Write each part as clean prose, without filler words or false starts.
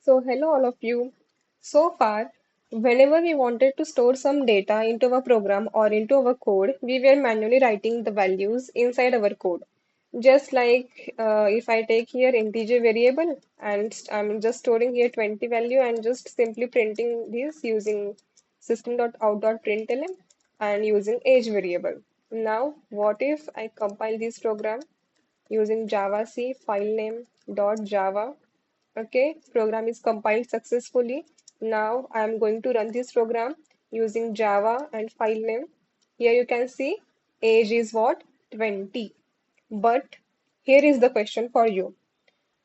So, hello all of you. So far, whenever we wanted to store some data into our program or into our code, we were manually writing the values inside our code. Just like if I take here integer variable and I'm just storing here 20 value and just simply printing this using system.out.println and using age variable. Now, what if I compile this program using javac file name dot java. Okay, program is compiled successfully. Now I am going to run this program using Java and file name. Here you can see age is what? 20. But here is the question for you.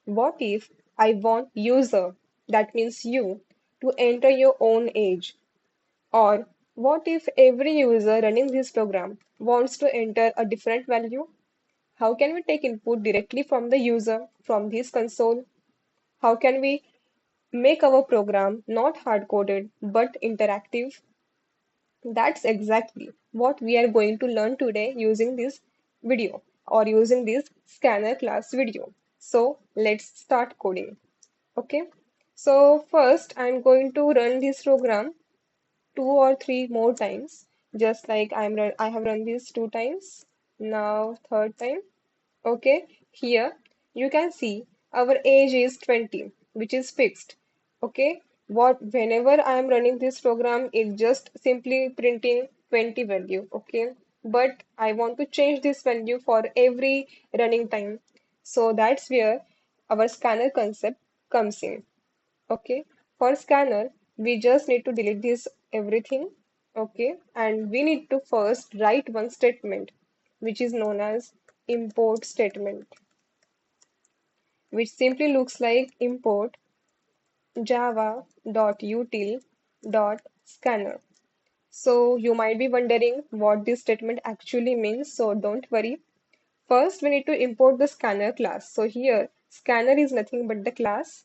What if I want user, that means you, to enter your own age? Or what if every user running this program wants to enter a different value? How can we take input directly from the user from this console? How can we make our program not hard coded but interactive? That's exactly what we are going to learn today using this video or using this scanner class video. So let's start coding. Okay. So first I'm going to run this program two or three more times, just like I have run this two times. Now third time. Okay, here you can see our age is 20, which is fixed. Okay, whenever I am running this program, it just simply printing 20 value. Okay, but I want to change this value for every running time. So that's where our scanner concept comes in. Okay, for scanner, we just need to delete this everything. Okay, and we need to first write one statement, which is known as import statement, which simply looks like import java.util.scanner. So you might be wondering what this statement actually means, so don't worry. First, we need to import the scanner class. So here, scanner is nothing but the class,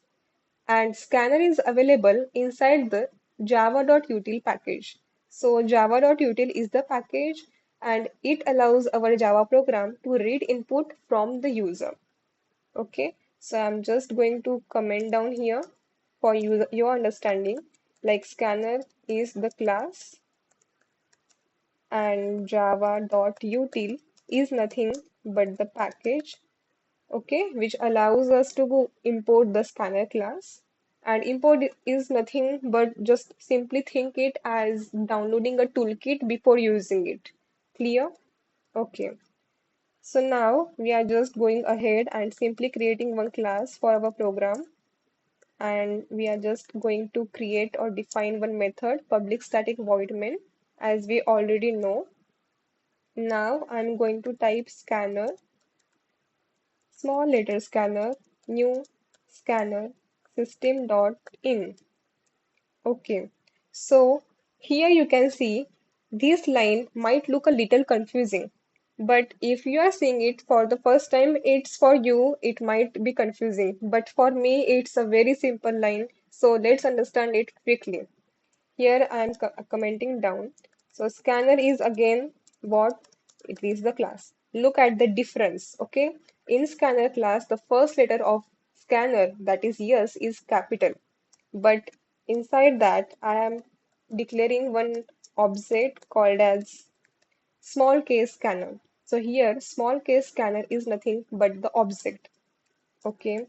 and scanner is available inside the java.util package. So java.util is the package and it allows our Java program to read input from the user. Okay, so I'm just going to comment down here for your understanding. Like scanner is the class and java.util is nothing but the package, okay, which allows us to import the scanner class. And import is nothing but just simply think it as downloading a toolkit before using it. Clear? Okay. So now we are just going ahead and simply creating one class for our program. And we are just going to create or define one method, public static void main, as we already know. Now I'm going to type scanner, small letter scanner, new scanner, system.in. Okay, so here you can see this line might look a little confusing, but if you are seeing it for the first time, it's for you, it might be confusing, but for me, it's a very simple line. So let's understand it quickly. Here I am commenting down. So scanner is again what? It is the class. Look at the difference, okay? In scanner class, the first letter of scanner, that is yes, is capital. But inside that, I am declaring one object called as small case scanner. So here, small case scanner is nothing but the object, okay?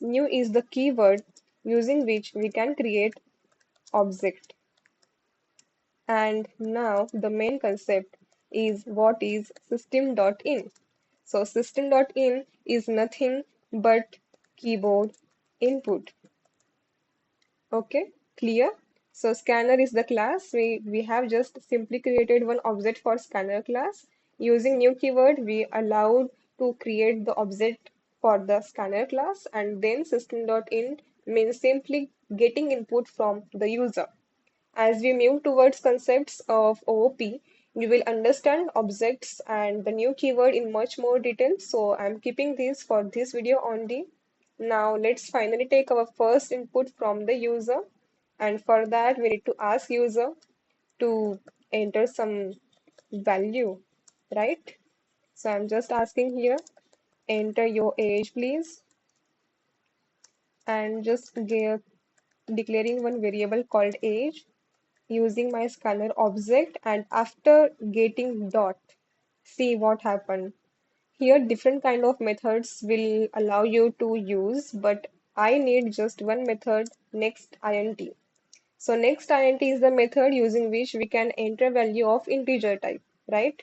New is the keyword using which we can create object. And now the main concept is what is system.in. So system.in is nothing but keyboard input. Okay, clear? So scanner is the class. We have just simply created one object for scanner class. Using new keyword, we allowed to create the object for the scanner class, and then system.in means simply getting input from the user. As we move towards concepts of OOP, we will understand objects and the new keyword in much more detail. So I'm keeping this for this video only. Now let's finally take our first input from the user. And for that, we need to ask user to enter some value, right? So I'm just asking here, enter your age, please. And just give declaring one variable called age using my scanner object, and after getting dot, see what happened. Here different kind of methods will allow you to use, but I need just one method, nextInt. So nextInt is the method using which we can enter value of integer type, right?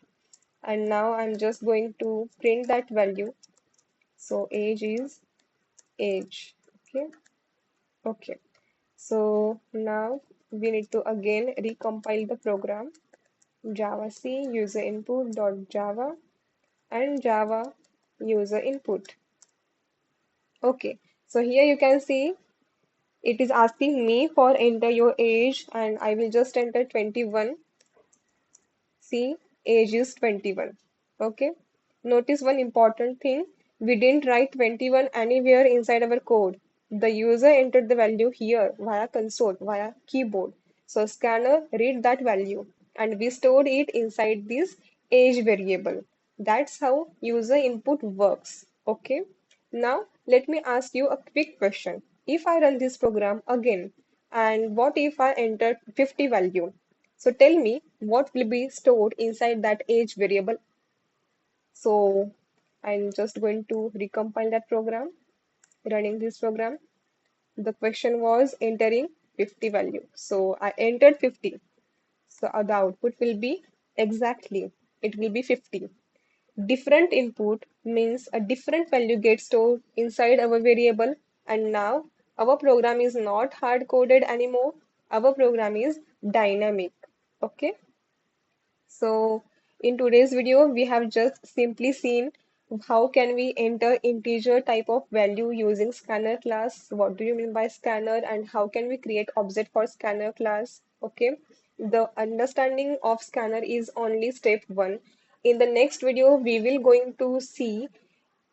And now I'm just going to print that value. So age is age. Okay. Okay. So now we need to again recompile the program. Java C user input dot Java and Java user input. Okay. So here you can see it is asking me for enter your age, and I will just enter 21. See, age is 21. Okay. Notice one important thing. We didn't write 21 anywhere inside our code. The user entered the value here via console, via keyboard. So scanner read that value and we stored it inside this age variable. That's how user input works. Okay. Now let me ask you a quick question. If I run this program again, and what if I enter 50 value? So tell me what will be stored inside that age variable. So I'm just going to recompile that program, running this program. The question was entering 50 value. So I entered 50. So the output will be exactly, it will be 50. Different input means a different value gets stored inside our variable, and now our program is not hard coded anymore. Our program is dynamic. Okay. So in today's video, we have just simply seen how can we enter integer type of value using scanner class. What do you mean by scanner, and how can we create object for scanner class? Okay. The understanding of scanner is only step one. In the next video, we will going to see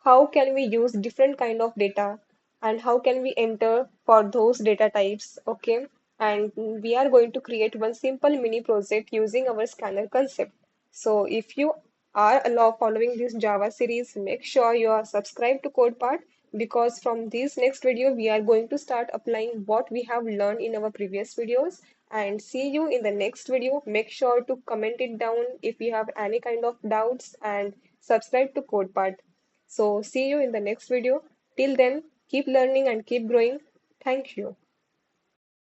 how can we use different kind of data and how can we enter for those data types. Okay. And we are going to create one simple mini project using our scanner concept. So if you are following this Java series, make sure you are subscribed to CodePaath, because from this next video we are going to start applying what we have learned in our previous videos. And see you in the next video. Make sure to comment it down if you have any kind of doubts, and subscribe to CodePaath. So see you in the next video. Till then, keep learning and keep growing. Thank you.